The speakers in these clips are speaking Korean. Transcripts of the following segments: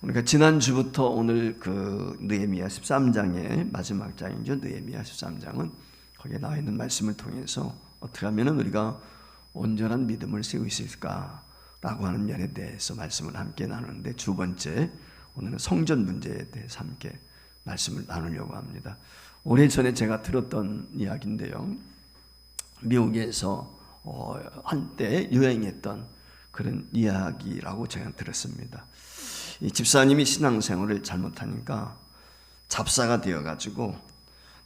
우리가 지난주부터 오늘 그 느헤미야 13장의 마지막 장이죠. 느헤미야 13장은 거기에 나와 있는 말씀을 통해서 어떻게 하면 우리가 온전한 믿음을 세울 수 있을까라고 하는 면에 대해서 말씀을 함께 나누는데, 두 번째 오늘은 성전 문제에 대해서 함께 말씀을 나누려고 합니다. 오래전에 제가 들었던 이야기인데요, 미국에서 한때 유행했던 그런 이야기라고 제가 들었습니다. 이 집사님이 신앙생활을 잘못하니까 잡사가 되어가지고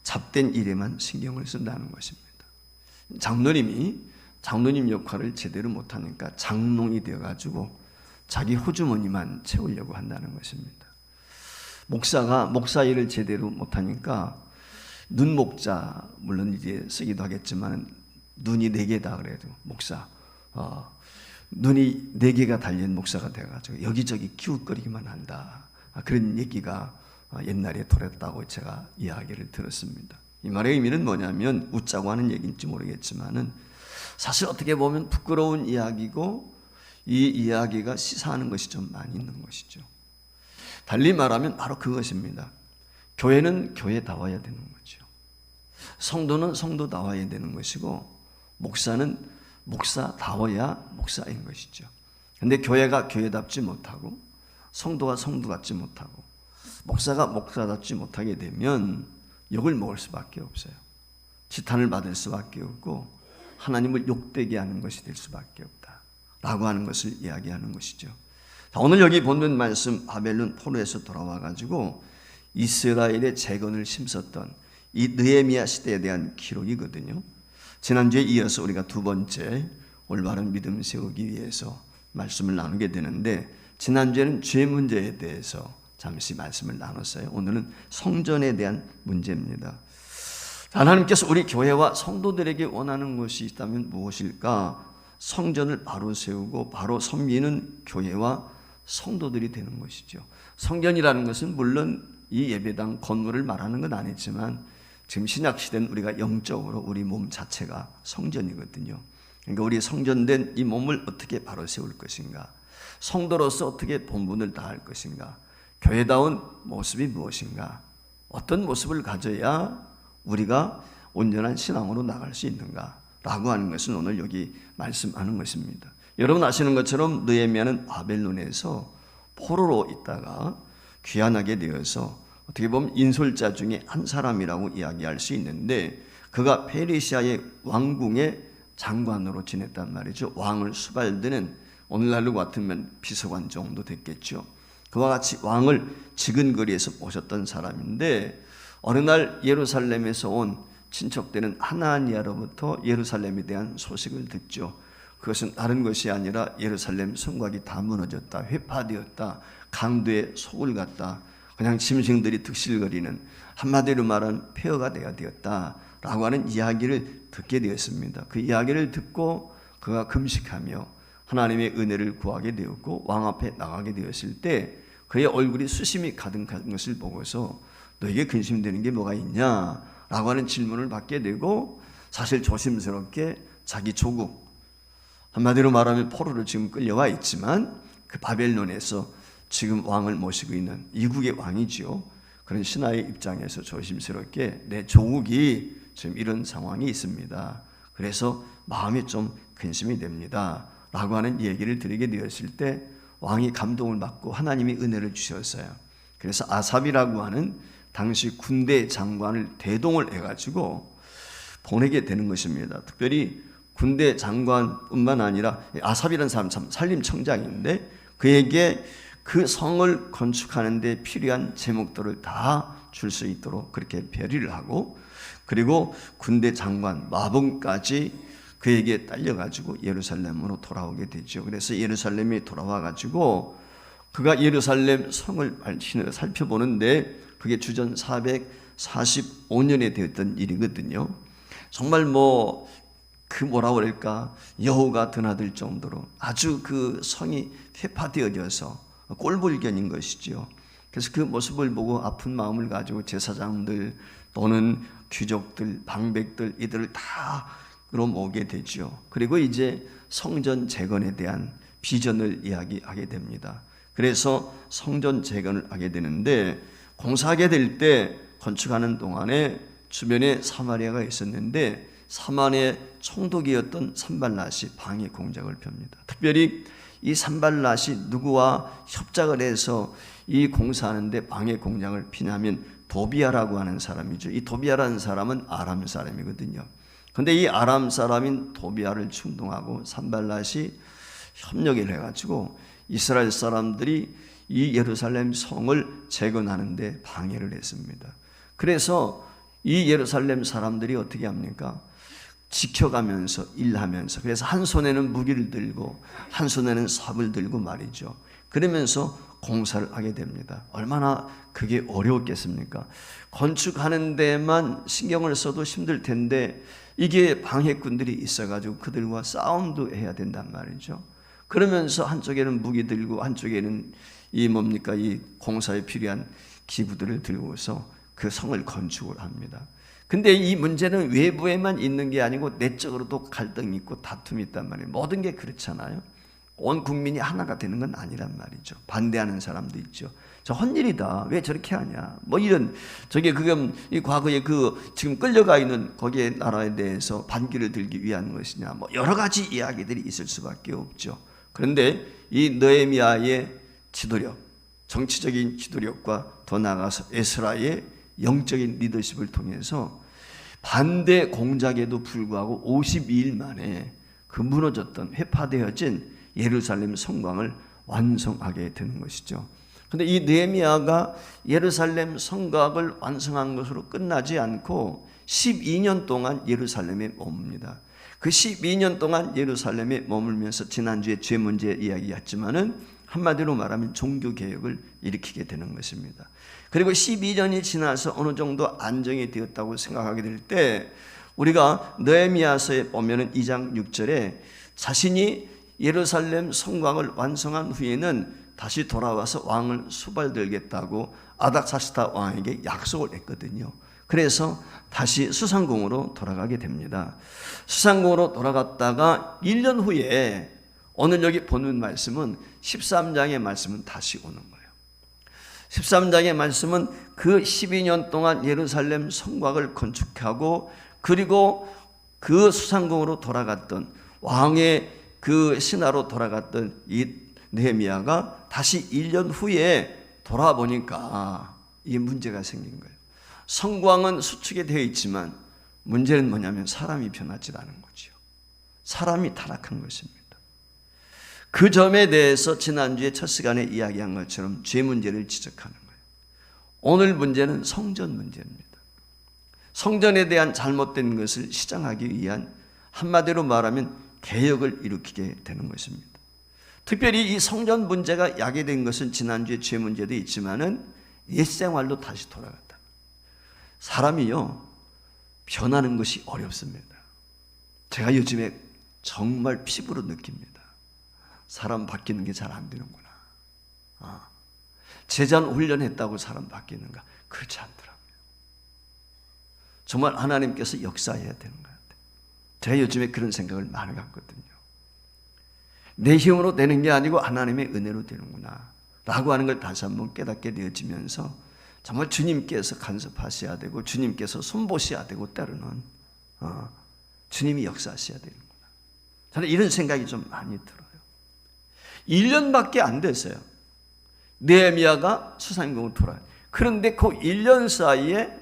잡된 일에만 신경을 쓴다는 것입니다. 장로님이 장로님 역할을 제대로 못하니까 장롱이 되어가지고 자기 호주머니만 채우려고 한다는 것입니다. 목사가 목사 일을 제대로 못하니까 눈목자, 물론 이제 쓰기도 하겠지만 눈이 4개다 그래도 목사, 눈이 4개가 달린 목사가 되어가지고 여기저기 기웃거리기만 한다, 그런 얘기가 옛날에 돌았다고 제가 이야기를 들었습니다. 이 말의 의미는 뭐냐면, 웃자고 하는 얘기인지 모르겠지만은 사실 어떻게 보면 부끄러운 이야기고, 이 이야기가 시사하는 것이 좀 많이 있는 것이죠. 달리 말하면 바로 그것입니다. 교회는 교회다워야 되는 거죠. 성도는 성도다워야 되는 것이고, 목사는 목사다워야 목사인 것이죠. 근데 교회가 교회답지 못하고, 성도가 성도답지 못하고, 목사가 목사답지 못하게 되면 욕을 먹을 수밖에 없어요. 지탄을 받을 수밖에 없고, 하나님을 욕되게 하는 것이 될 수밖에 없다라고 하는 것을 이야기하는 것이죠. 자, 오늘 여기 보는 말씀, 바벨론 포로에서 돌아와가지고 이스라엘의 재건을 힘썼던 이 느헤미야 시대에 대한 기록이거든요. 지난주에 이어서 우리가 두 번째 올바른 믿음 세우기 위해서 말씀을 나누게 되는데, 지난주에는 죄 문제에 대해서 잠시 말씀을 나눴어요. 오늘은 성전에 대한 문제입니다. 하나님께서 우리 교회와 성도들에게 원하는 것이 있다면 무엇일까? 성전을 바로 세우고 바로 섬기는 교회와 성도들이 되는 것이죠. 성전이라는 것은 물론 이 예배당 건물을 말하는 건 아니지만, 지금 신약시대는 우리가 영적으로 우리 몸 자체가 성전이거든요. 그러니까 우리 성전된 이 몸을 어떻게 바로 세울 것인가, 성도로서 어떻게 본분을 다할 것인가, 교회다운 모습이 무엇인가, 어떤 모습을 가져야 우리가 온전한 신앙으로 나갈 수 있는가 라고 하는 것은 오늘 여기 말씀하는 것입니다. 여러분 아시는 것처럼 느헤미야는 바벨론에서 포로로 있다가 귀환하게 되어서 어떻게 보면 인솔자 중에 한 사람이라고 이야기할 수 있는데, 그가 페르시아의 왕궁의 장관으로 지냈단 말이죠. 왕을 수발드는, 오늘날로 같으면 비서관 정도 됐겠죠. 그와 같이 왕을 지근거리에서 모셨던 사람인데, 어느 날 예루살렘에서 온 친척되는 하나니아로부터 예루살렘에 대한 소식을 듣죠. 그것은 다른 것이 아니라 예루살렘 성곽이 다 무너졌다, 회파되었다, 강도의 속을 갔다, 그냥 짐승들이 득실거리는, 한마디로 말하면 폐허가 되었다라고 하는 이야기를 듣게 되었습니다. 그 이야기를 듣고 그가 금식하며 하나님의 은혜를 구하게 되었고, 왕 앞에 나가게 되었을 때 그의 얼굴이 수심이 가득한 것을 보고서 너에게 근심되는 게 뭐가 있냐라고 하는 질문을 받게 되고, 사실 조심스럽게 자기 조국, 한마디로 말하면 포로로 지금 끌려와 있지만 그 바벨론에서 지금 왕을 모시고 있는 이국의 왕이죠. 그런 신하의 입장에서 조심스럽게 내 조국이 지금 이런 상황이 있습니다, 그래서 마음이 좀 근심이 됩니다 라고 하는 얘기를 드리게 되었을 때, 왕이 감동을 받고 하나님이 은혜를 주셨어요. 그래서 아삽이라고 하는 당시 군대 장관을 대동을 해가지고 보내게 되는 것입니다. 특별히 군대 장관뿐만 아니라 아삽이라는 사람 참 산림청장인데, 그에게 그 성을 건축하는 데 필요한 제목들을 다 줄 수 있도록 그렇게 배려를 하고, 그리고 군대 장관 마봉까지 그에게 딸려가지고 예루살렘으로 돌아오게 되죠. 그래서 예루살렘에 돌아와가지고 그가 예루살렘 성을 살펴보는데, 그게 주전 445년에 되었던 일이거든요. 정말 뭐라고 그럴까, 여우가 드나들 정도로 아주 그 성이 회파되어져서 꼴불견인 것이죠. 그래서 그 모습을 보고 아픈 마음을 가지고 제사장들 또는 귀족들, 방백들 이들을 다 끌어모으게 되죠. 그리고 이제 성전 재건에 대한 비전을 이야기하게 됩니다. 그래서 성전 재건을 하게 되는데, 공사하게 될 때 건축하는 동안에 주변에 사마리아가 있었는데 사만의 총독이었던 산발랏이 방해 공작을 펴니다. 특별히 이 산발랏이 누구와 협작을 해서 이 공사하는데 방해 공작을 피냐면 도비아라고 하는 사람이죠. 이 도비아라는 사람은 아람 사람이거든요. 그런데 이 아람 사람인 도비아를 충동하고 산발랏이 협력을 해가지고 이스라엘 사람들이 이 예루살렘 성을 재건하는데 방해를 했습니다. 그래서 이 예루살렘 사람들이 어떻게 합니까? 지켜가면서 일하면서, 그래서 한 손에는 무기를 들고 한 손에는 삽을 들고 말이죠. 그러면서 공사를 하게 됩니다. 얼마나 그게 어려웠겠습니까? 건축하는 데만 신경을 써도 힘들 텐데 이게 방해꾼들이 있어가지고 그들과 싸움도 해야 된단 말이죠. 그러면서 한쪽에는 무기 들고 한쪽에는 이 공사에 필요한 기구들을 들고서 그 성을 건축을 합니다. 근데 이 문제는 외부에만 있는 게 아니고 내적으로도 갈등이 있고 다툼이 있단 말이에요. 모든 게 그렇잖아요. 온 국민이 하나가 되는 건 아니란 말이죠. 반대하는 사람도 있죠. 저 헛일이다. 왜 저렇게 하냐. 뭐 이런, 저게 그럼 이 과거에 지금 끌려가 있는 거기에 나라에 대해서 반기를 들기 위한 것이냐. 뭐 여러 가지 이야기들이 있을 수밖에 없죠. 그런데 이 느헤미야의 지도력, 정치적인 지도력과 더 나아가서 에스라의 영적인 리더십을 통해서 반대 공작에도 불구하고 52일 만에 그 무너졌던 회파되어진 예루살렘 성곽을 완성하게 되는 것이죠. 그런데 이 느헤미야가 예루살렘 성곽을 완성한 것으로 끝나지 않고 12년 동안 예루살렘에 머뭅니다. 그 12년 동안 예루살렘에 머물면서 지난주에 죄 문제 이야기했지만은 한마디로 말하면 종교개혁을 일으키게 되는 것입니다. 그리고 12년이 지나서 어느 정도 안정이 되었다고 생각하게 될 때 우리가 느헤미야서에 보면은 2장 6절에 자신이 예루살렘 성곽을 완성한 후에는 다시 돌아와서 왕을 수발들겠다고 아닥사스다 왕에게 약속을 했거든요. 그래서 다시 수상궁으로 돌아가게 됩니다. 수상궁으로 돌아갔다가 1년 후에 오늘 여기 보는 말씀은 13장의 말씀은 다시 오는 거예요. 13장의 말씀은 그 12년 동안 예루살렘 성곽을 건축하고 그리고 그 수상궁으로 돌아갔던 왕의 그 신하로 돌아갔던 이 느헤미야가 다시 1년 후에 돌아보니까 이 문제가 생긴 거예요. 성곽은 수축이 되어 있지만 문제는 뭐냐면 사람이 변하지 않은 거죠. 사람이 타락한 것입니다. 그 점에 대해서 지난주에 첫 시간에 이야기한 것처럼 죄 문제를 지적하는 거예요. 오늘 문제는 성전 문제입니다. 성전에 대한 잘못된 것을 시정하기 위한, 한마디로 말하면 개혁을 일으키게 되는 것입니다. 특별히 이 성전 문제가 야기된 것은 지난주에 죄 문제도 있지만은 옛생활로 다시 돌아갔다. 사람이요, 변하는 것이 어렵습니다. 제가 요즘에 정말 피부로 느낍니다. 사람 바뀌는 게 잘 안 되는구나. 제자는 훈련했다고 사람 바뀌는가? 그렇지 않더라고요. 정말 하나님께서 역사해야 되는 것 같아요. 제가 요즘에 그런 생각을 많이 갖거든요. 내 힘으로 되는 게 아니고 하나님의 은혜로 되는구나 라고 하는 걸 다시 한번 깨닫게 되어지면서 정말 주님께서 간섭하셔야 되고 주님께서 손보셔야 되고 때로는 주님이 역사하셔야 되는구나. 저는 이런 생각이 좀 많이 들어요. 1년밖에 안 됐어요. 느헤미야가 수상궁으로 돌아요. 그런데 그 1년 사이에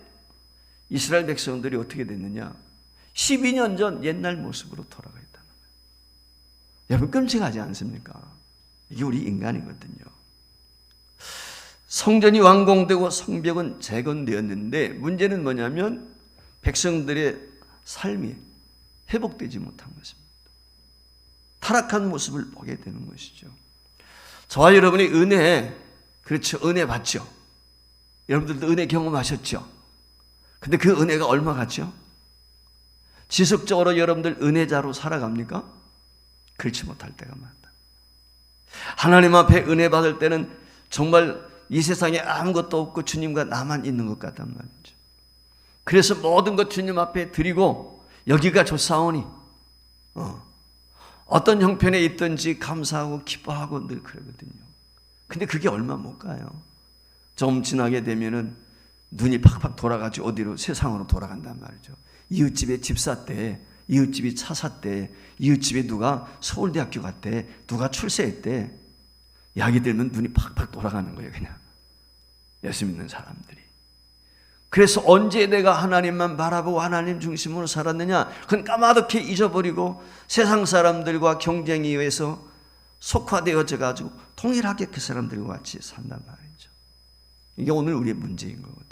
이스라엘 백성들이 어떻게 됐느냐? 12년 전 옛날 모습으로 돌아가 있다는 거예요. 여러분 끔찍하지 않습니까? 이게 우리 인간이거든요. 성전이 완공되고 성벽은 재건되었는데 문제는 뭐냐면 백성들의 삶이 회복되지 못한 것입니다. 타락한 모습을 보게 되는 것이죠. 저와 여러분이 은혜, 그렇죠. 은혜 받죠. 여러분들도 은혜 경험하셨죠. 근데 그 은혜가 얼마 같죠? 지속적으로 여러분들 은혜자로 살아갑니까? 그렇지 못할 때가 많다. 하나님 앞에 은혜 받을 때는 정말 이 세상에 아무것도 없고 주님과 나만 있는 것 같단 말이죠. 그래서 모든 것 주님 앞에 드리고 여기가 좋사오니 어떤 형편에 있든지 감사하고 기뻐하고 늘 그러거든요. 근데 그게 얼마 못 가요. 좀 지나게 되면은 눈이 팍팍 돌아가지고 어디로? 세상으로 돌아간단 말이죠. 이웃집에 집 샀대, 이웃집이 차 샀대, 이웃집에 누가 서울대학교 갔대, 누가 출세했대. 약이 들면 눈이 팍팍 돌아가는 거예요. 그냥 예수 믿는 사람들이. 그래서 언제 내가 하나님만 바라보고 하나님 중심으로 살았느냐? 그건 까마득히 잊어버리고 세상 사람들과 경쟁에 의해서 속화되어져 가지고 동일하게 그 사람들과 같이 산단 말이죠. 이게 오늘 우리의 문제인 거거든요.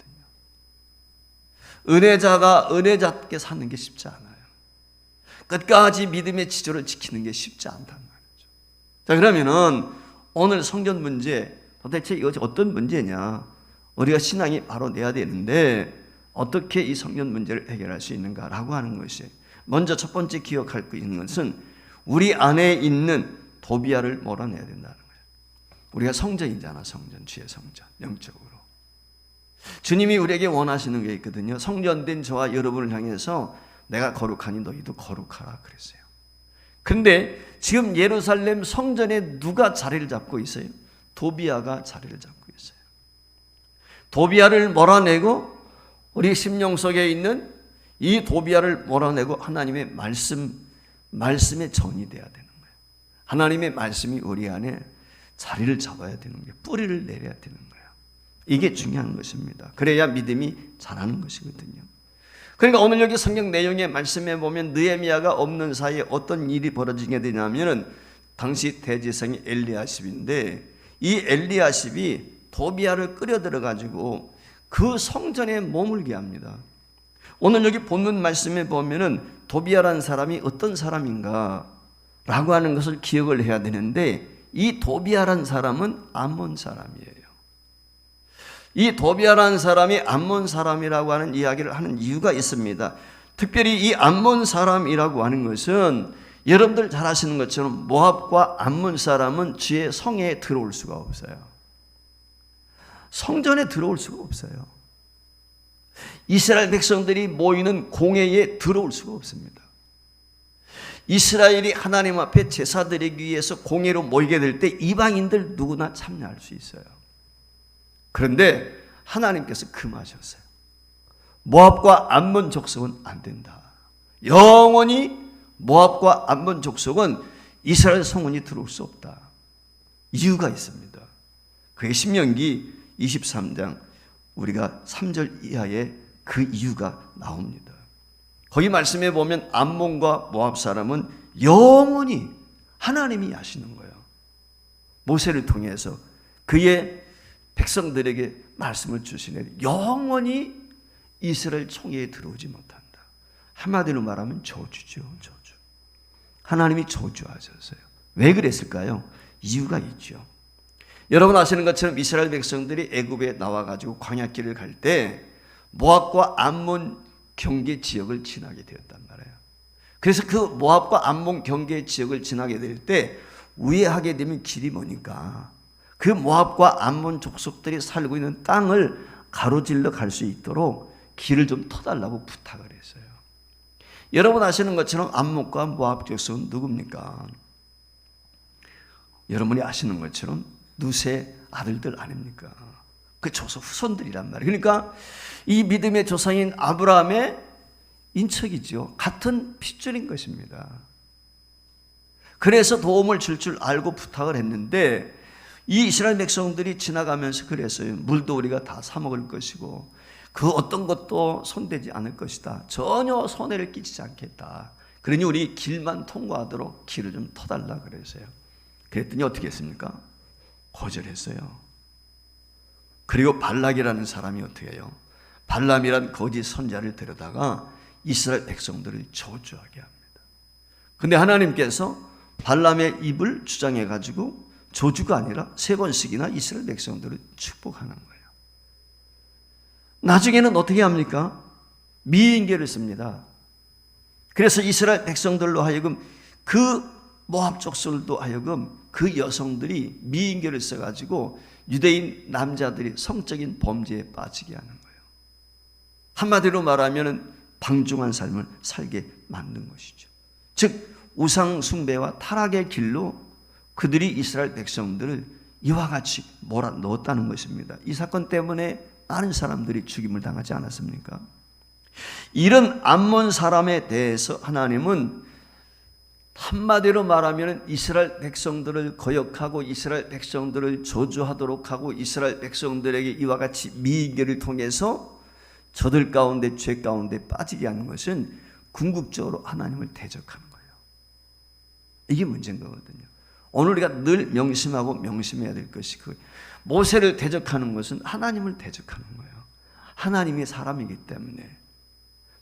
은혜자가 은혜자답게 사는 게 쉽지 않아요. 끝까지 믿음의 지조를 지키는 게 쉽지 않단 말이죠. 자, 그러면은 오늘 성전 문제, 도대체 이것이 어떤 문제냐? 우리가 신앙이 바로 내야 되는데 어떻게 이 성전 문제를 해결할 수 있는가라고 하는 것이, 먼저 첫 번째 기억할 수 있는 것은 우리 안에 있는 도비아를 몰아내야 된다는 거예요. 우리가 성전이잖아. 성전, 주의 성전, 영적으로. 주님이 우리에게 원하시는 게 있거든요. 성전된 저와 여러분을 향해서 내가 거룩하니 너희도 거룩하라 그랬어요. 근데 지금 예루살렘 성전에 누가 자리를 잡고 있어요? 도비아가 자리를 잡고 있어요. 도비아를 몰아내고 우리 심령 속에 있는 이 도비아를 몰아내고 하나님의 말씀의 전이 되어야 되는 거예요. 하나님의 말씀이 우리 안에 자리를 잡아야 되는 거예요. 뿌리를 내려야 되는 거예요. 이게 중요한 것입니다. 그래야 믿음이 자라는 것이거든요. 그러니까 오늘 여기 성경 내용의 말씀에 보면 느헤미야가 없는 사이에 어떤 일이 벌어지게 되냐면은 당시 대제사장이 엘리야십인데 이 엘리야십이 도비아를 끌어들여 가지고 그 성전에 머물게 합니다. 오늘 여기 본문 말씀에 보면은 도비아라는 사람이 어떤 사람인가 라고 하는 것을 기억을 해야 되는데 이 도비아라는 사람은 암몬 사람이에요. 이 도비아라는 사람이 암몬 사람이라고 하는 이야기를 하는 이유가 있습니다. 특별히 이 암몬 사람이라고 하는 것은 여러분들 잘 아시는 것처럼 모압과 암몬 사람은 주의 성에 들어올 수가 없어요. 성전에 들어올 수가 없어요. 이스라엘 백성들이 모이는 공회에 들어올 수가 없습니다. 이스라엘이 하나님 앞에 제사 드리기 위해서 공회로 모이게 될 때 이방인들 누구나 참여할 수 있어요. 그런데 하나님께서 금하셨어요. 모압과 암몬 족속은 안 된다. 영원히 모압과 암몬 족속은 이스라엘 성문이 들어올 수 없다. 이유가 있습니다. 그게 신명기 23장 우리가 3절 이하에 그 이유가 나옵니다. 거기 말씀에 보면 암몬과 모압 사람은 영원히 하나님이 하시는 거예요. 모세를 통해서 그의 백성들에게 말씀을 주시네. 영원히 이스라엘 총회에 들어오지 못한다. 한마디로 말하면 저주죠. 저주. 하나님이 저주하셨어요. 왜 그랬을까요? 이유가 있죠. 여러분 아시는 것처럼 이스라엘 백성들이 애굽에 나와가지고 광야길을 갈 때 모압과 암몬 경계 지역을 지나게 되었단 말이에요. 그래서 그 모압과 암몬 경계 지역을 지나게 될 때 우회하게 되면 길이 머니까 그 모압과 암몬 족속들이 살고 있는 땅을 가로질러 갈 수 있도록 길을 좀 터달라고 부탁을 했어요. 여러분 아시는 것처럼 암몬과 모압 족속은 누굽니까? 여러분이 아시는 것처럼 누세 아들들 아닙니까? 그 조상 후손들이란 말이에요. 그러니까 이 믿음의 조상인 아브라함의 인척이죠. 같은 핏줄인 것입니다. 그래서 도움을 줄 알고 부탁을 했는데 이 이스라엘 백성들이 지나가면서 그랬어요. 물도 우리가 다 사 먹을 것이고 그 어떤 것도 손대지 않을 것이다. 전혀 손해를 끼치지 않겠다. 그러니 우리 길만 통과하도록 길을 좀 터달라 그랬어요. 그랬더니 어떻게 했습니까? 거절했어요. 그리고 발락이라는 사람이 어떻게 해요? 발람이란 거짓 선자를 데려다가 이스라엘 백성들을 저주하게 합니다. 근데 하나님께서 발람의 입을 주장해 가지고 저주가 아니라 3번씩이나 이스라엘 백성들을 축복하는 거예요. 나중에는 어떻게 합니까? 미인계를 씁니다. 그래서 이스라엘 백성들로 하여금 그 모압 족속들도 하여금 그 여성들이 미인계를 써가지고 유대인 남자들이 성적인 범죄에 빠지게 하는 거예요. 한마디로 말하면 방종한 삶을 살게 만든 것이죠. 즉 우상 숭배와 타락의 길로 그들이 이스라엘 백성들을 이와 같이 몰아넣었다는 것입니다. 이 사건 때문에 많은 사람들이 죽임을 당하지 않았습니까? 이런 암몬 사람에 대해서 하나님은 한마디로 말하면 이스라엘 백성들을 거역하고 이스라엘 백성들을 저주하도록 하고 이스라엘 백성들에게 이와 같이 미개를 통해서 저들 가운데 죄 가운데 빠지게 하는 것은 궁극적으로 하나님을 대적하는 거예요. 이게 문제인 거거든요. 오늘 우리가 늘 명심하고 명심해야 될 것이 모세를 대적하는 것은 하나님을 대적하는 거예요. 하나님이 사람이기 때문에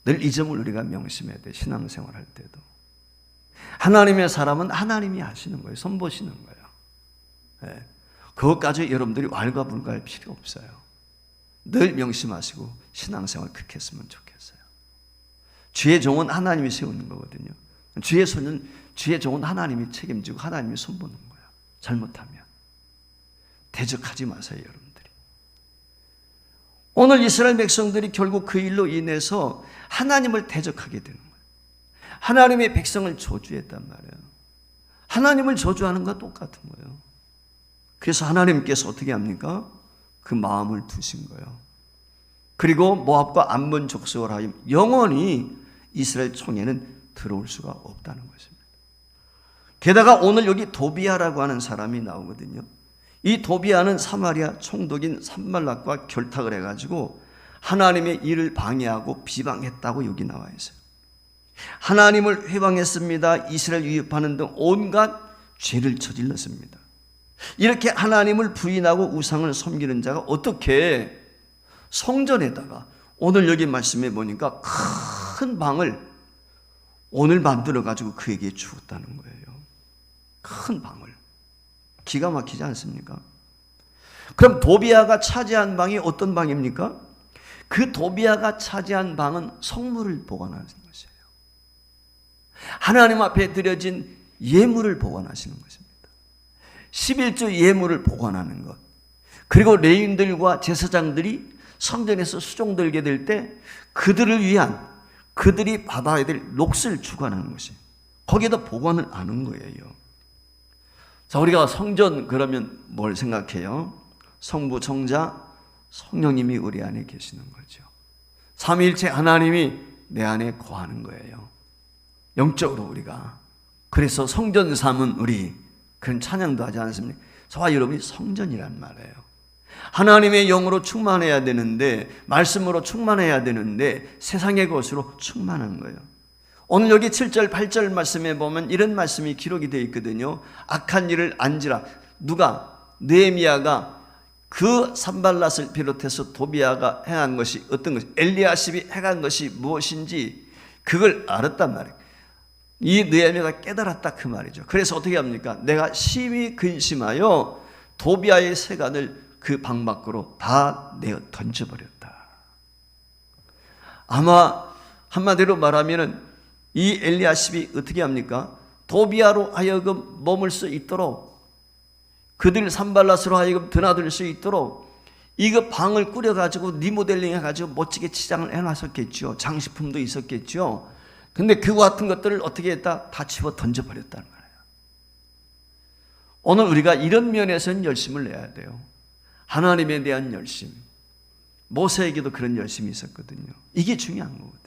늘 이 점을 우리가 명심해야 돼. 신앙생활할 때도 하나님의 사람은 하나님이 하시는 거예요. 손보시는 거예요. 네. 그것까지 여러분들이 왈가불가할 필요 없어요. 늘 명심하시고 신앙생활 그렇게 했으면 좋겠어요. 주의 종은 하나님이 세우는 거거든요. 주의 종은 하나님이 책임지고 하나님이 손보는 거예요. 잘못하면 대적하지 마세요, 여러분들이. 오늘 이스라엘 백성들이 결국 그 일로 인해서 하나님을 대적하게 되는 거예요. 하나님의 백성을 저주했단 말이에요. 하나님을 저주하는 것과 똑같은 거예요. 그래서 하나님께서 어떻게 합니까? 그 마음을 두신 거예요. 그리고 모압과 암몬 족속을 하여 영원히 이스라엘 총에는 들어올 수가 없다는 것입니다. 게다가 오늘 여기 도비아라고 하는 사람이 나오거든요. 이 도비아는 사마리아 총독인 산발락과 결탁을 해가지고 하나님의 일을 방해하고 비방했다고 여기 나와 있어요. 하나님을 회방했습니다. 이스라엘 위협하는 등 온갖 죄를 저질렀습니다. 이렇게 하나님을 부인하고 우상을 섬기는 자가 어떻게 성전에다가 오늘 여기 말씀해 보니까 큰 방을 오늘 만들어 가지고 그에게 주었다는 거예요. 큰 방을. 기가 막히지 않습니까? 그럼 도비아가 차지한 방이 어떤 방입니까? 그 도비아가 차지한 방은 성물을 보관하는 것이에요. 하나님 앞에 드려진 예물을 보관하시는 것입니다. 11조 예물을 보관하는 것. 그리고 레위인들과 제사장들이 성전에서 수종들게 될 때 그들을 위한 그들이 받아야 될 몫을 주관하는 것이에요. 거기에다 보관을 하는 거예요. 자, 우리가 성전 그러면 뭘 생각해요? 성부, 성자, 성령님이 우리 안에 계시는 거죠. 삼위일체 하나님이 내 안에 거하는 거예요. 영적으로 우리가. 그래서 성전 삼은 우리 그런 찬양도 하지 않습니까? 저와 여러분이 성전이란 말이에요. 하나님의 영으로 충만해야 되는데, 말씀으로 충만해야 되는데 세상의 것으로 충만한 거예요. 오늘 여기 7절 8절 말씀에 보면 이런 말씀이 기록이 되어 있거든요. 악한 일을 안지라. 누가? 느헤미야가 그 산발랏을 비롯해서 도비아가 행한 것이 어떤 것이, 엘리야십이 행한 것이 무엇인지 그걸 알았단 말이에요. 이 느헤미야가 깨달았다 그 말이죠. 그래서 어떻게 합니까? 내가 심히 근심하여 도비아의 세간을 그 방 밖으로 다 내어 던져버렸다. 아마 한마디로 말하면은 이 엘리야십이 어떻게 합니까? 도비아로 하여금 머물 수 있도록, 그들 산발랏으로 하여금 드나들 수 있도록 이거 방을 꾸려가지고 리모델링 해가지고 멋지게 치장을 해놨었겠죠. 장식품도 있었겠죠. 근데 그 같은 것들을 어떻게 했다? 다 집어 던져버렸다는 거예요. 오늘 우리가 이런 면에서는 열심을 내야 돼요. 하나님에 대한 열심. 모세에게도 그런 열심이 있었거든요. 이게 중요한 거거든요.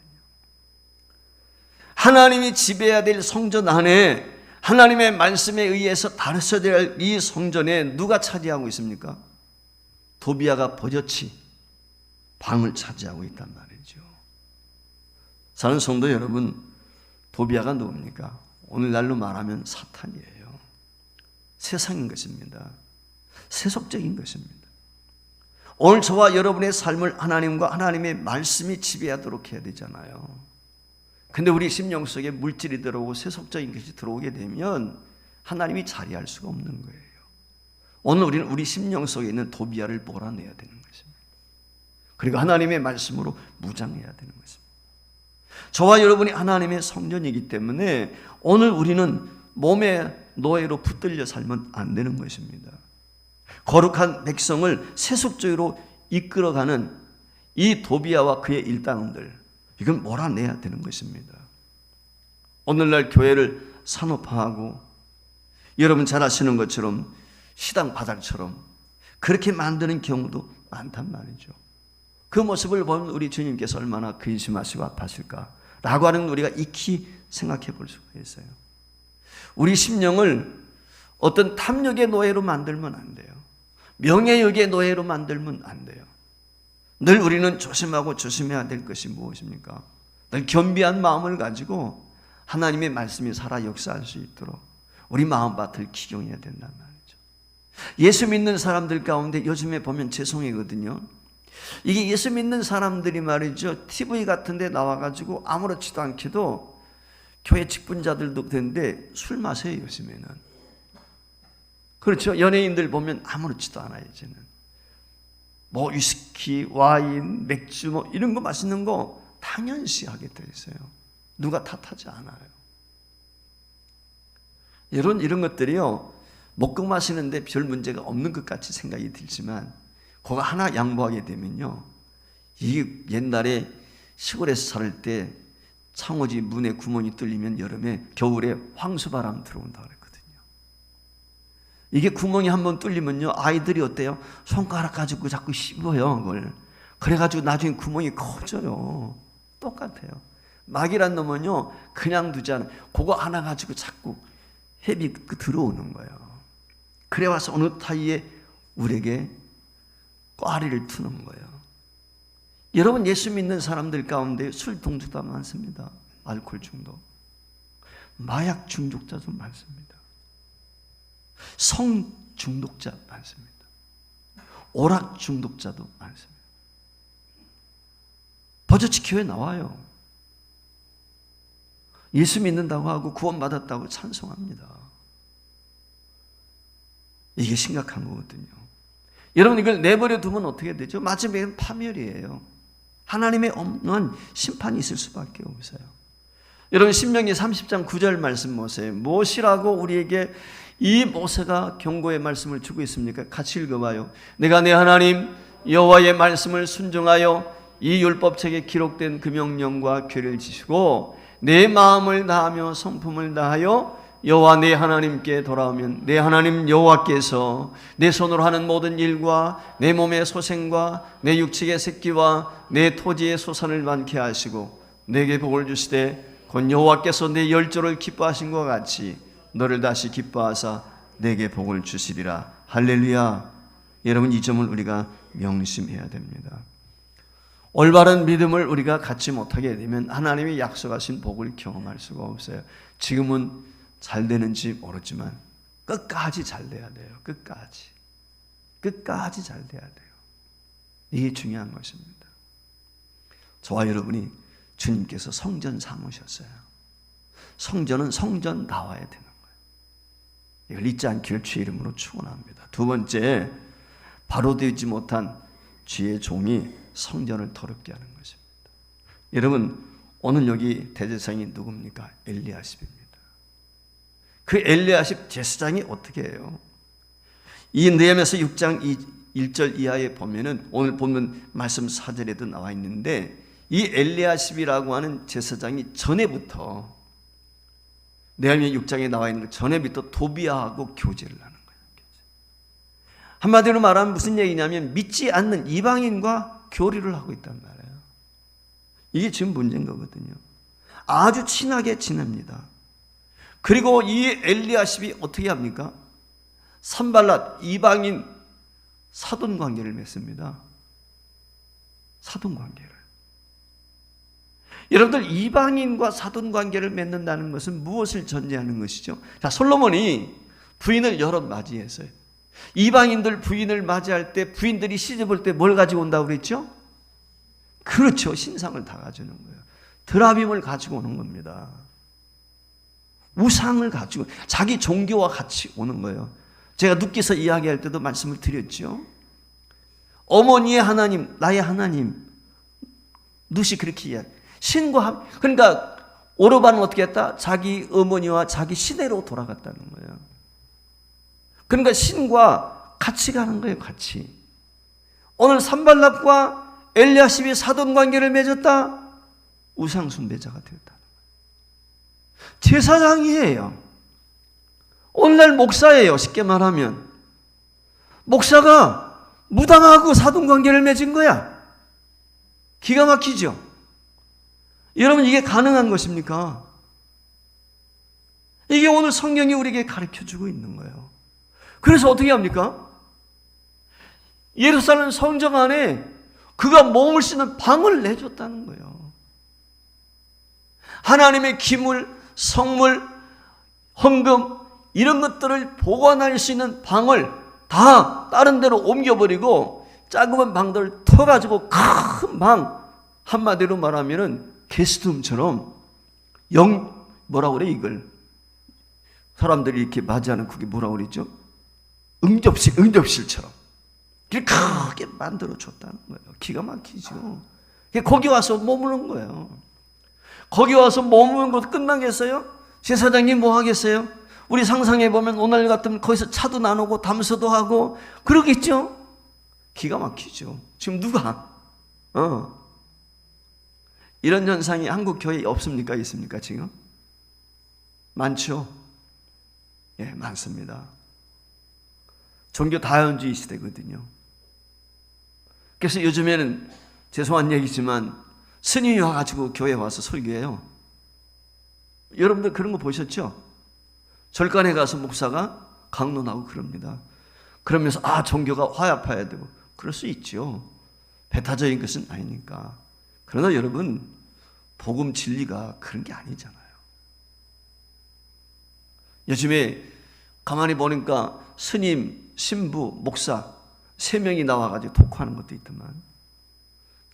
하나님이 지배해야 될 성전 안에 하나님의 말씀에 의해서 다루셔야 될 이 성전에 누가 차지하고 있습니까? 도비아가 버젓이 방을 차지하고 있단 말이죠. 사는 성도 여러분, 도비아가 누굽니까? 오늘날로 말하면 사탄이에요. 세상인 것입니다. 세속적인 것입니다. 오늘 저와 여러분의 삶을 하나님과 하나님의 말씀이 지배하도록 해야 되잖아요. 근데 우리 심령 속에 물질이 들어오고 세속적인 것이 들어오게 되면 하나님이 자리할 수가 없는 거예요. 오늘 우리는 우리 심령 속에 있는 도비아를 몰아내야 되는 것입니다. 그리고 하나님의 말씀으로 무장해야 되는 것입니다. 저와 여러분이 하나님의 성전이기 때문에 오늘 우리는 몸의 노예로 붙들려 살면 안 되는 것입니다. 거룩한 백성을 세속적으로 이끌어가는 이 도비아와 그의 일당들, 이건 몰아내야 되는 것입니다. 오늘날 교회를 산업화하고 여러분 잘 아시는 것처럼 시당 바닥처럼 그렇게 만드는 경우도 많단 말이죠. 그 모습을 보면 우리 주님께서 얼마나 근심하시고 아파하실까라고 하는 우리가 익히 생각해 볼 수가 있어요. 우리 심령을 어떤 탐욕의 노예로 만들면 안 돼요. 명예욕의 노예로 만들면 안 돼요. 늘 우리는 조심하고 조심해야 될 것이 무엇입니까? 늘 겸비한 마음을 가지고 하나님의 말씀이 살아 역사할 수 있도록 우리 마음밭을 기경해야 된단 말이죠. 예수 믿는 사람들 가운데 요즘에 보면 죄송하거든요. 이게 예수 믿는 사람들이 말이죠, TV 같은 데 나와가지고 아무렇지도 않게도 교회 직분자들도 되는데 술 마셔요, 요즘에는. 그렇죠. 연예인들 보면 아무렇지도 않아요, 이제는. 뭐 위스키, 와인, 맥주 뭐 이런 거 마시는 거 당연시 하게 돼 있어요. 누가 탓하지 않아요. 이런 것들이요, 먹고 마시는데 별 문제가 없는 것 같이 생각이 들지만 그거 하나 양보하게 되면요, 이게 옛날에 시골에서 살 때 창호지 문에 구멍이 뚫리면 여름에 겨울에 황수바람 들어온다 그랬거든요. 이게 구멍이 한번 뚫리면요, 아이들이 어때요? 손가락 가지고 자꾸 씹어요, 그걸. 그래가지고 나중에 구멍이 커져요. 똑같아요. 막이란 놈은요, 그냥 두지 않아요. 그거 하나 가지고 자꾸 heb이 들어오는 거예요. 그래 와서 어느 타이에 우리에게 꽈리를 트는 거예요. 여러분, 예수 믿는 사람들 가운데 술 중독자 많습니다. 알코올 중독, 마약 중독자도 많습니다. 성 중독자 많습니다. 오락 중독자도 많습니다. 버젓이 교회 나와요. 예수 믿는다고 하고 구원받았다고 찬송합니다. 이게 심각한 거거든요. 여러분, 이걸 내버려 두면 어떻게 되죠? 마지막에는 파멸이에요. 하나님의 엄한 심판이 있을 수밖에 없어요. 여러분, 신명기 30장 9절 말씀 보세요. 무엇이라고 우리에게 이 모세가 경고의 말씀을 주고 있습니까? 같이 읽어봐요. 내가 내 하나님 여호와의 말씀을 순종하여 이 율법책에 기록된 그 명령과 규례를 지키고 내 마음을 다하며 성품을 다하여 여호와 내 하나님께 돌아오면 내 하나님 여호와께서 내 손으로 하는 모든 일과 내 몸의 소생과 내 육축의 새끼와 내 토지의 소산을 많게 하시고 내게 복을 주시되 곧 여호와께서 내 열조를 기뻐하신 것 같이 너를 다시 기뻐하사 내게 복을 주시리라. 할렐루야. 여러분, 이 점을 우리가 명심해야 됩니다. 올바른 믿음을 우리가 갖지 못하게 되면 하나님이 약속하신 복을 경험할 수가 없어요. 지금은 잘 되는지 모르지만 끝까지 잘 돼야 돼요. 끝까지 잘 돼야 돼요. 이게 중요한 것입니다. 저와 여러분이 주님께서 성전 삼으셨어요. 성전은 성전 나와야 되는 거예요. 이걸 잊지 않기를 주의 이름으로 축원합니다. 두 번째, 바로 되지 못한 주의 종이 성전을 더럽게 하는 것입니다. 여러분, 오늘 여기 대제사장이 누굽니까? 엘리야십입니다. 그 엘리야십 제사장이 어떻게 해요? 이 느헤미야서 6장 1절 이하에 보면은 오늘 본문 말씀 4절에도 나와 있는데 이 엘리야십이라고 하는 제사장이 전에부터 느헤미야 6장에 나와 있는 전에부터 도비야하고 교제를 하는 거예요. 한마디로 말하면 무슨 얘기냐면 믿지 않는 이방인과 교류를 하고 있단 말이에요. 이게 지금 문제인 거거든요. 아주 친하게 지냅니다. 그리고 이 엘리야십이 어떻게 합니까? 산발랏 이방인 사돈 관계를 맺습니다. 사돈 관계를. 여러분들, 이방인과 사돈 관계를 맺는다는 것은 무엇을 전제하는 것이죠? 자, 솔로몬이 부인을 여러 맞이했어요. 이방인들 부인을 맞이할 때 부인들이 시집올 때 뭘 가지고 온다고 그랬죠? 그렇죠. 신상을 다 가져오는 거예요. 드라빔을 가지고 오는 겁니다. 우상을 가지고 자기 종교와 같이 오는 거예요. 제가 눕기서 이야기할 때도 말씀을 드렸죠. 어머니의 하나님, 나의 하나님, 룻이 그렇게 이야기. 신과 그러니까 오르반은 어떻게 했다? 자기 어머니와 자기 시대로 돌아갔다는 거예요. 그러니까 신과 같이 가는 거예요. 같이. 오늘 산발랏과 엘리야십이 사돈 관계를 맺었다. 우상 숭배자가 되었다. 제사장이에요. 오늘날 목사예요. 쉽게 말하면 목사가 무당하고 사돈관계를 맺은 거야. 기가 막히죠? 여러분, 이게 가능한 것입니까? 이게 오늘 성경이 우리에게 가르쳐주고 있는 거예요. 그래서 어떻게 합니까? 예루살렘 성전 안에 그가 몸을 씻는 방을 내줬다는 거예요. 하나님의 기물, 성물, 헌금 이런 것들을 보관할 수 있는 방을 다 다른 데로 옮겨버리고 작은 방들을 터가지고 큰 방, 한마디로 말하면은 게스트룸처럼 뭐라고 그래 이걸 사람들이 이렇게 맞이하는 그게 뭐라고 그랬죠? 응접실처럼 크게 만들어 줬다는 거예요. 기가 막히죠. 거기 와서 머무는 거예요. 거기 와서 머무는 것도 끝나겠어요? 제사장님 뭐 하겠어요? 우리 상상해보면 오늘 같으면 거기서 차도 나누고 담소도 하고 그러겠죠? 기가 막히죠. 지금 누가? 이런 현상이 한국 교회에 없습니까? 있습니까? 지금? 많죠? 예, 많습니다. 종교 다원주의 시대거든요. 그래서 요즘에는 죄송한 얘기지만 스님이 와가지고 교회에 와서 설교해요. 여러분들 그런 거 보셨죠? 절간에 가서 목사가 강론하고 그럽니다. 그러면서 종교가 화합해야 되고 그럴 수 있죠. 배타적인 것은 아니니까. 그러나 여러분, 복음 진리가 그런 게 아니잖아요. 요즘에 가만히 보니까 스님, 신부, 목사 3명이 나와가지고 토크하는 것도 있더만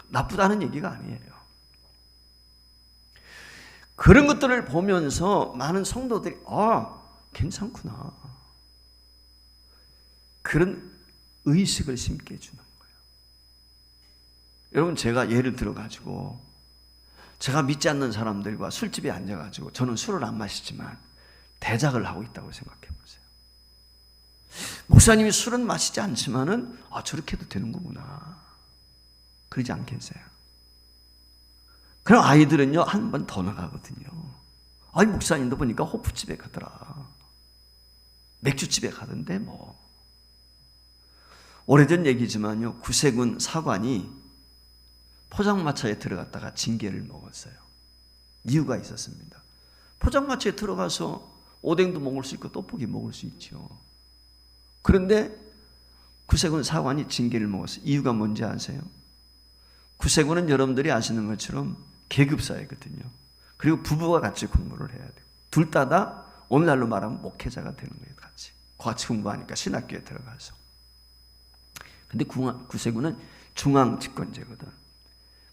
나쁘다는 얘기가 아니에요. 그런 것들을 보면서 많은 성도들이 괜찮구나. 그런 의식을 심게 해주는 거예요. 여러분, 제가 예를 들어가지고 제가 믿지 않는 사람들과 술집에 앉아가지고 저는 술을 안 마시지만 대작을 하고 있다고 생각해 보세요. 목사님이 술은 마시지 않지만은 저렇게 해도 되는 거구나. 그러지 않겠어요? 그럼 아이들은요, 한 번 더 나가거든요. 목사님도 보니까 호프집에 가더라. 맥주집에 가던데 뭐. 오래전 얘기지만요, 구세군 사관이 포장마차에 들어갔다가 징계를 먹었어요. 이유가 있었습니다. 포장마차에 들어가서 오뎅도 먹을 수 있고 떡볶이 먹을 수 있죠. 그런데 구세군 사관이 징계를 먹었어요. 이유가 뭔지 아세요? 구세군은 여러분들이 아시는 것처럼 계급사회거든요. 그리고 부부가 같이 공부를 해야 돼요. 둘 다 오늘날로 말하면 목회자가 되는 거예요. 같이 공부하니까 신학교에 들어가서. 근데 구세군은 중앙 집권제거든.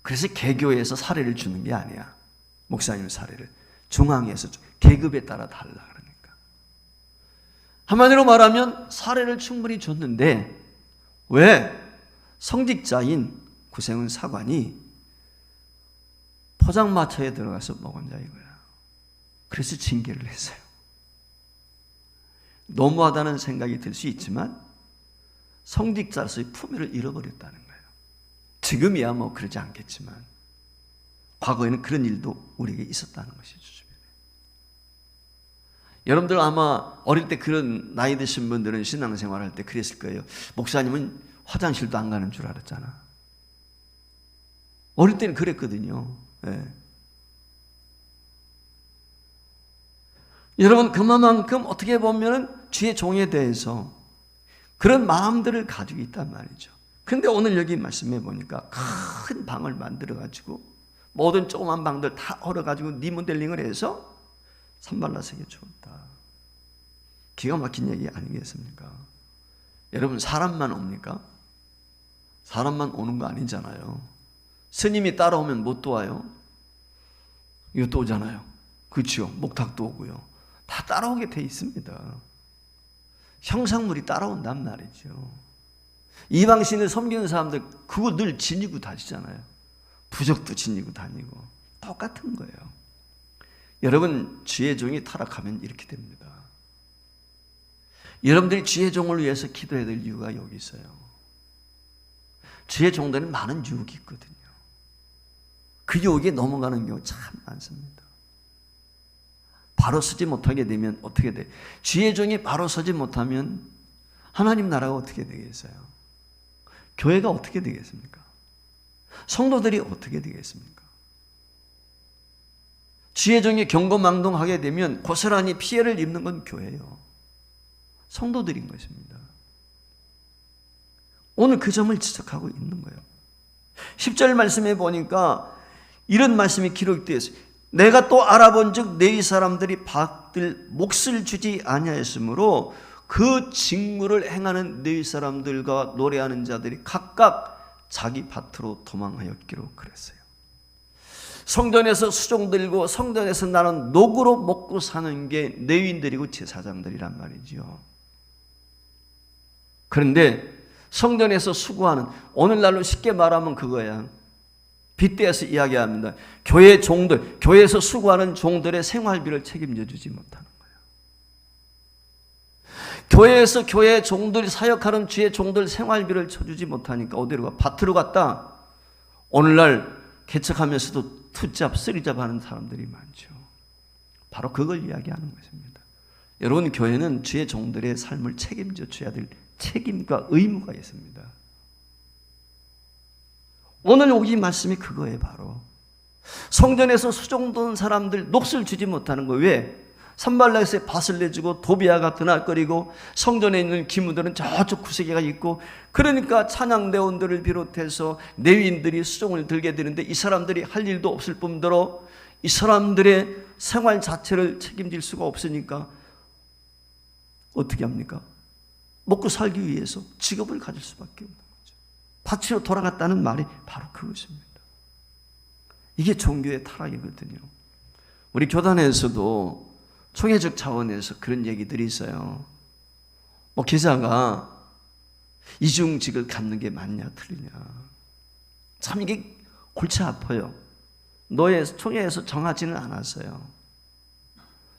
그래서 개교에서 사례를 주는 게 아니야. 목사님 사례를. 중앙에서 계급에 따라 달라 그러니까. 한마디로 말하면 사례를 충분히 줬는데 왜 성직자인 구세군 사관이 포장마차에 들어가서 먹었냐 이거야. 그래서 징계를 했어요. 너무하다는 생각이 들 수 있지만 성직자로서의 품위를 잃어버렸다는 거예요. 지금이야 뭐 그러지 않겠지만 과거에는 그런 일도 우리에게 있었다는 것이죠. 주변에. 여러분들 아마 어릴 때 그런 나이 드신 분들은 신앙생활할 때 그랬을 거예요. 목사님은 화장실도 안 가는 줄 알았잖아. 어릴 때는 그랬거든요. 네. 여러분, 그만큼 어떻게 보면 주의 종에 대해서 그런 마음들을 가지고 있단 말이죠. 근데 오늘 여기 말씀해 보니까 큰 방을 만들어가지고 모든 조그만 방들 다 얼어가지고 리모델링을 해서 산발라세게 주었다. 기가 막힌 얘기 아니겠습니까? 여러분, 사람만 옵니까? 사람만 오는 거 아니잖아요. 스님이 따라오면 못 도와요? 이것도 오잖아요. 그렇죠. 목탁도 오고요. 다 따라오게 돼 있습니다. 형상물이 따라온단 말이죠. 이방신을 섬기는 사람들 그거 늘 지니고 다니잖아요. 부적도 지니고 다니고 똑같은 거예요. 여러분, 주의 종이 타락하면 이렇게 됩니다. 여러분들이 주의 종을 위해서 기도해야 될 이유가 여기 있어요. 주의 종들은 많은 유혹이 있거든요. 그 유혹에 넘어가는 경우 참 많습니다. 바로 서지 못하게 되면 어떻게 돼? 주의 종이 바로 서지 못하면 하나님 나라가 어떻게 되겠어요? 교회가 어떻게 되겠습니까? 성도들이 어떻게 되겠습니까? 주의 종이 경거망동하게 되면 고스란히 피해를 입는 건 교회예요. 성도들인 것입니다. 오늘 그 점을 지적하고 있는 거예요. 10절 말씀에 보니까 이런 말씀이 기록되어 있어요. 내가 또 알아본 즉 너희 사람들이 받을 몫을 주지 아니하였으므로 그 직무를 행하는 너희 사람들과 노래하는 자들이 각각 자기 밭으로 도망하였기로 그랬어요. 성전에서 수종 들고 성전에서 나는 녹으로 먹고 사는 게 레위인들이고 제사장들이란 말이죠. 그런데 성전에서 수고하는, 오늘날로 쉽게 말하면 그거야. 빗대어서 이야기합니다. 교회 종들, 교회에서 수고하는 종들의 생활비를 책임져 주지 못하는 거예요. 교회에서 교회 종들이 사역하는 주의 종들 생활비를 쳐주지 못하니까 어디로 가? 밭으로 갔다. 오늘날 개척하면서도 투잡, 쓰리잡 하는 사람들이 많죠. 바로 그걸 이야기하는 것입니다. 여러분, 교회는 주의 종들의 삶을 책임져 줘야 될 책임과 의무가 있습니다. 오늘 이 말씀이 그거예요. 바로 성전에서 수종돈 사람들 몫을 주지 못하는 거. 왜? 산발락에서 밭을 내주고 도비아가 드나거리고 성전에 있는 기무들은 저쪽 구석에가 있고, 그러니까 찬양대원들을 비롯해서 레위인들이 수종을 들게 되는데 이 사람들이 할 일도 없을 뿐더러 이 사람들의 생활 자체를 책임질 수가 없으니까 어떻게 합니까? 먹고 살기 위해서 직업을 가질 수밖에 없는 거죠. 밭으로 돌아갔다는 말이 바로 그것입니다. 이게 종교의 타락이거든요. 우리 교단에서도 총회적 차원에서 그런 얘기들이 있어요. 기사가 이중직을 갖는 게 맞냐 틀리냐. 참 이게 골치 아파요. 너의 총회에서 정하지는 않았어요.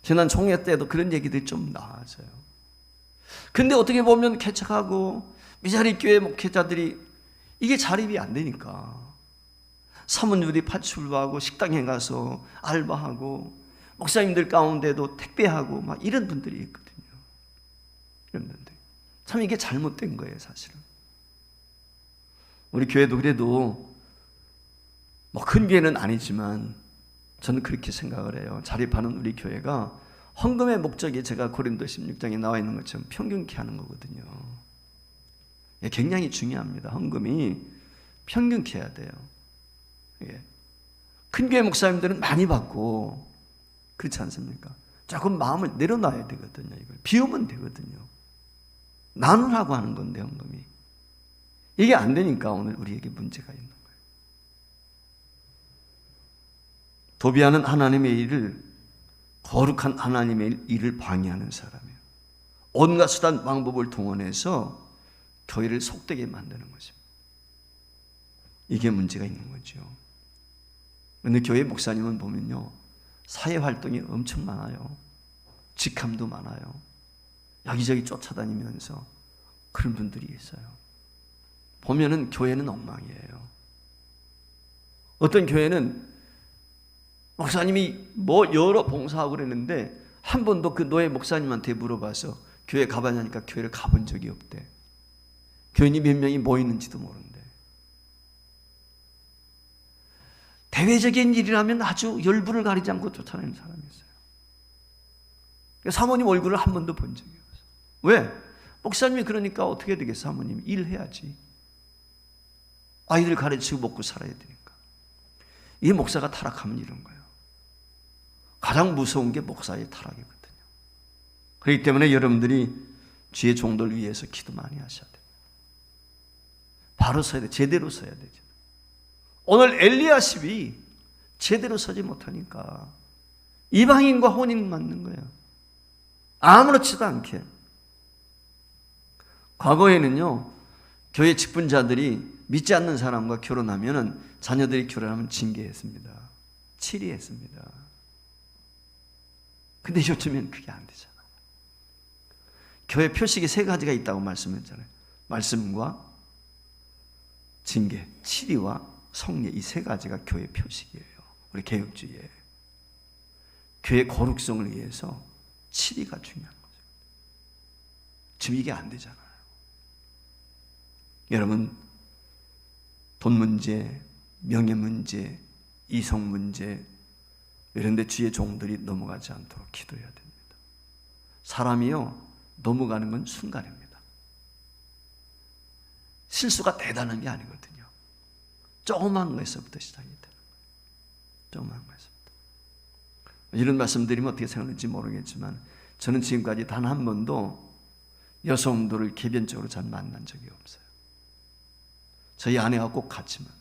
지난 총회 때도 그런 얘기들이 좀 나왔어요. 근데 어떻게 보면 개척하고 미자리 교회 목회자들이 이게 자립이 안 되니까 사모님들이 파출부하고 식당에 가서 알바하고 목사님들 가운데도 택배하고 막 이런 분들이 있거든요. 이런 분들. 참 이게 잘못된 거예요, 사실은. 우리 교회도 그래도 큰 교회는 아니지만 저는 그렇게 생각을 해요. 자립하는 우리 교회가 헌금의 목적이 제가 고린도 16장에 나와 있는 것처럼 평균케 하는 거거든요. 굉장히 중요합니다. 헌금이 평균케 해야 돼요. 큰 교회 목사님들은 많이 받고 그렇지 않습니까? 조금 마음을 내려놔야 되거든요. 이걸 비우면 되거든요. 나누라고 하는 건데 헌금이. 이게 안 되니까 오늘 우리에게 문제가 있는 거예요. 도비하는 하나님의 일을, 거룩한 하나님의 일을 방해하는 사람이에요. 온갖 수단 방법을 동원해서 교회를 속되게 만드는 것입니다. 이게 문제가 있는 거죠. 그런데 교회 목사님은 보면요, 사회활동이 엄청 많아요. 직함도 많아요. 여기저기 쫓아다니면서 그런 분들이 있어요. 보면은 교회는 엉망이에요. 어떤 교회는 목사님이 여러 봉사하고 그랬는데 한 번도 그 노예 목사님한테 물어봐서 교회 가봤냐니까 교회를 가본 적이 없대. 교인이 몇 명이 모이는지도 모른대. 대외적인 일이라면 아주 열불을 가리지 않고 쫓아내는 사람이 있어요. 사모님 얼굴을 한 번도 본 적이 없어요. 왜? 목사님이 그러니까 어떻게 되겠어? 사모님 일해야지. 아이들 가르치고 먹고 살아야 되니까. 이 목사가 타락하면 이런 거예요. 가장 무서운 게 목사의 타락이거든요. 그렇기 때문에 여러분들이 주의 종들 위해서 기도 많이 하셔야 돼요. 바로 서야 돼. 제대로 서야 되죠. 오늘 엘리야십이 제대로 서지 못하니까 이방인과 혼인 맞는 거예요. 아무렇지도 않게. 과거에는요, 교회 직분자들이 믿지 않는 사람과 결혼하면 자녀들이 결혼하면 징계했습니다. 치리했습니다. 근데 요즘엔 그게 안 되잖아요. 교회 표식이 3가지가 있다고 말씀했잖아요. 말씀과 징계, 치리와 성례, 이 3가지가 교회 표식이에요. 우리 개혁주의에. 교회 거룩성을 위해서 치리가 중요한 거죠. 지금 이게 안 되잖아요. 여러분, 돈 문제, 명예 문제, 이성 문제 이런 데 주의 종들이 넘어가지 않도록 기도해야 됩니다. 사람이요, 넘어가는 건 순간입니다. 실수가 대단한 게 아니거든요. 조그만 것에서부터 시작이 되는 거예요. 조그만 것에서부터. 이런 말씀드리면 어떻게 생각할지 모르겠지만 저는 지금까지 단 한 번도 여성들을 개변적으로 잘 만난 적이 없어요. 저희 아내와 꼭 같이 만나서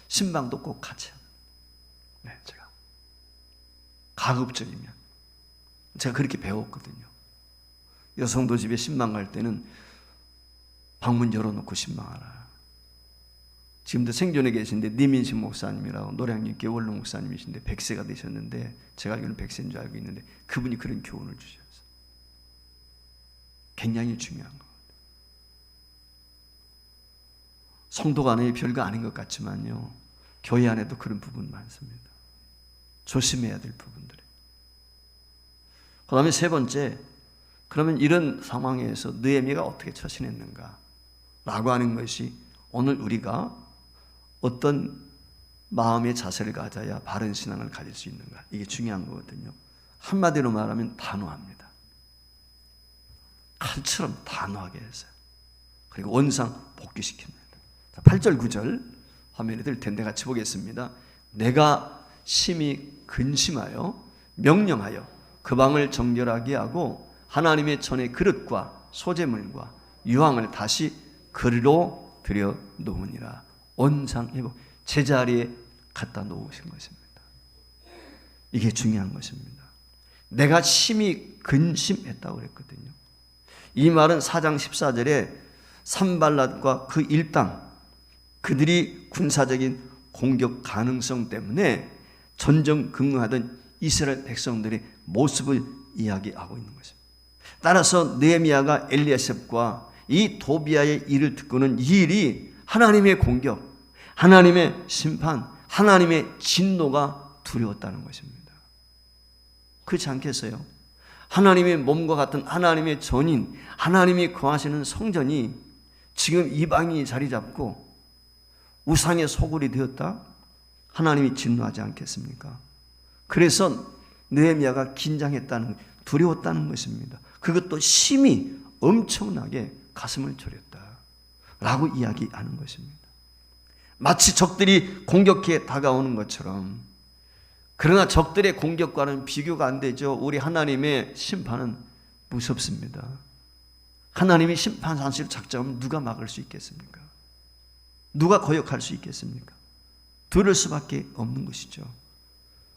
신방도 꼭 같이 하는. 네, 제가 가급적이면 제가 그렇게 배웠거든요. 여성도 집에 신방 갈 때는 방문 열어놓고 신방하라. 지금도 생존에 계신데 니민식 목사님이라고 노량진 개월로 목사님이신데 100세가 되셨는데 제가 알기로는 100세인 줄 알고 있는데 그분이 그런 교훈을 주셨어요. 굉장히 중요한 것. 성도 간에 별거 아닌 것 같지만요, 교회 안에도 그런 부분 많습니다. 조심해야 될 부분들이. 그 다음에 세 번째, 그러면 이런 상황에서 느헤미야가 어떻게 처신했는가 라고 하는 것이 오늘 우리가 어떤 마음의 자세를 가져야 바른 신앙을 가질 수 있는가, 이게 중요한 거거든요. 한마디로 말하면 단호합니다. 칼처럼 단호하게 했어요. 그리고 원상 복귀시킵니다. 8절 9절 화면에 들 텐데 같이 보겠습니다. 내가 심히 근심하여 명령하여 그 방을 정결하게 하고 하나님의 전의 그릇과 소재물과 유황을 다시 그리로 들여 놓으니라. 원상회복, 제자리에 갖다 놓으신 것입니다. 이게 중요한 것입니다. 내가 심히 근심했다고 그랬거든요. 이 말은 4장 14절에 산발랏과 그 일당, 그들이 군사적인 공격 가능성 때문에 전전긍긍하던 이스라엘 백성들의 모습을 이야기하고 있는 것입니다. 따라서 느헤미야가 엘리야셉과 이 도비아의 일을 듣고는 이 일이 하나님의 공격, 하나님의 심판, 하나님의 진노가 두려웠다는 것입니다. 그렇지 않겠어요? 하나님의 몸과 같은 하나님의 전인, 하나님이 거하시는 성전이 지금 이방인이 자리 잡고 우상의 소굴이 되었다? 하나님이 진노하지 않겠습니까? 그래서 느헤미야가 긴장했다는, 두려웠다는 것입니다. 그것도 심히 엄청나게 가슴을 졸였다 라고 이야기하는 것입니다. 마치 적들이 공격해 다가오는 것처럼, 그러나 적들의 공격과는 비교가 안 되죠. 우리 하나님의 심판은 무섭습니다. 하나님이 심판하실 작정은 누가 막을 수 있겠습니까? 누가 거역할 수 있겠습니까? 두려울 수밖에 없는 것이죠.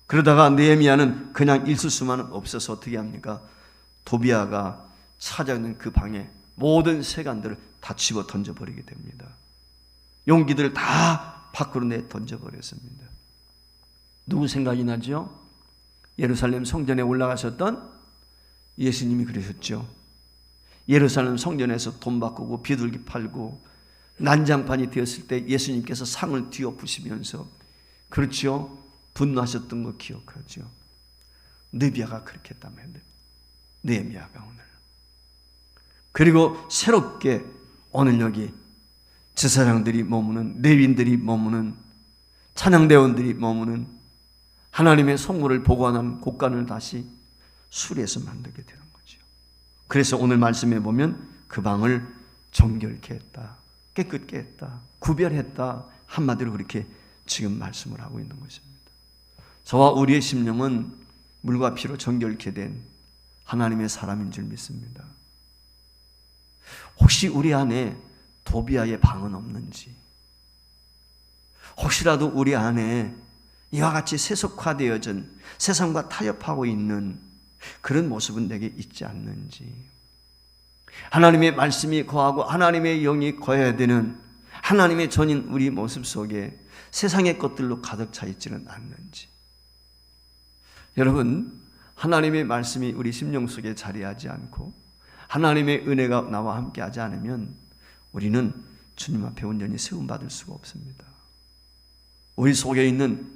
그러다가 느헤미야는 그냥 있을 수만은 없어서 어떻게 합니까? 도비아가 찾아있는 그 방에 모든 세간들을 다 집어 던져버리게 됩니다. 용기들을 다 밖으로 내 던져버렸습니다. 누구 생각이 나죠? 예루살렘 성전에 올라가셨던 예수님이 그러셨죠. 예루살렘 성전에서 돈 바꾸고 비둘기 팔고 난장판이 되었을 때 예수님께서 상을 뒤엎으시면서, 그렇죠, 분노하셨던 거 기억하죠. 느비아가 그렇게 했다면 느헤미야가 오늘, 그리고 새롭게 오늘 여기 제사장들이 머무는, 레위인들이 머무는, 찬양대원들이 머무는 하나님의 성물을 보관한 곳간을 다시 수리해서 만들게 되는 거죠. 그래서 오늘 말씀에 보면 그 방을 정결케 했다, 깨끗게 했다, 구별했다, 한마디로 그렇게 지금 말씀을 하고 있는 것입니다. 저와 우리의 심령은 물과 피로 정결케 된 하나님의 사람인 줄 믿습니다. 혹시 우리 안에 도비아의 방은 없는지, 혹시라도 우리 안에 이와 같이 세속화되어진, 세상과 타협하고 있는 그런 모습은 내게 있지 않는지, 하나님의 말씀이 거하고 하나님의 영이 거해야 되는 하나님의 전인 우리 모습 속에 세상의 것들로 가득 차 있지는 않는지. 여러분, 하나님의 말씀이 우리 심령 속에 자리하지 않고 하나님의 은혜가 나와 함께하지 않으면 우리는 주님 앞에 온전히 세움받을 수가 없습니다. 우리 속에 있는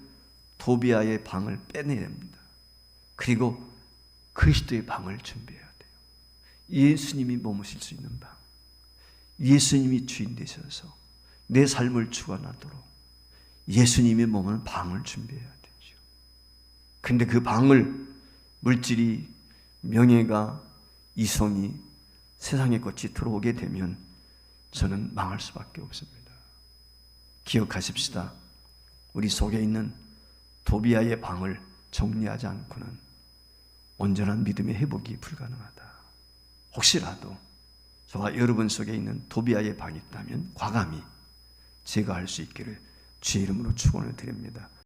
도비아의 방을 빼내야 됩니다. 그리고 그리스도의 방을 준비해야 돼요. 예수님이 머무실 수 있는 방, 예수님이 주인 되셔서 내 삶을 주관하도록 예수님의 몸은 방을 준비해야 되죠. 근데 그 방을 물질이, 명예가, 이성이, 세상의 것이 들어오게 되면 저는 망할 수밖에 없습니다. 기억하십시다. 우리 속에 있는 도비아의 방을 정리하지 않고는 온전한 믿음의 회복이 불가능하다. 혹시라도 저와 여러분 속에 있는 도비아의 방이 있다면 과감히 제거할 수 있기를 주의 이름으로 축원을 드립니다.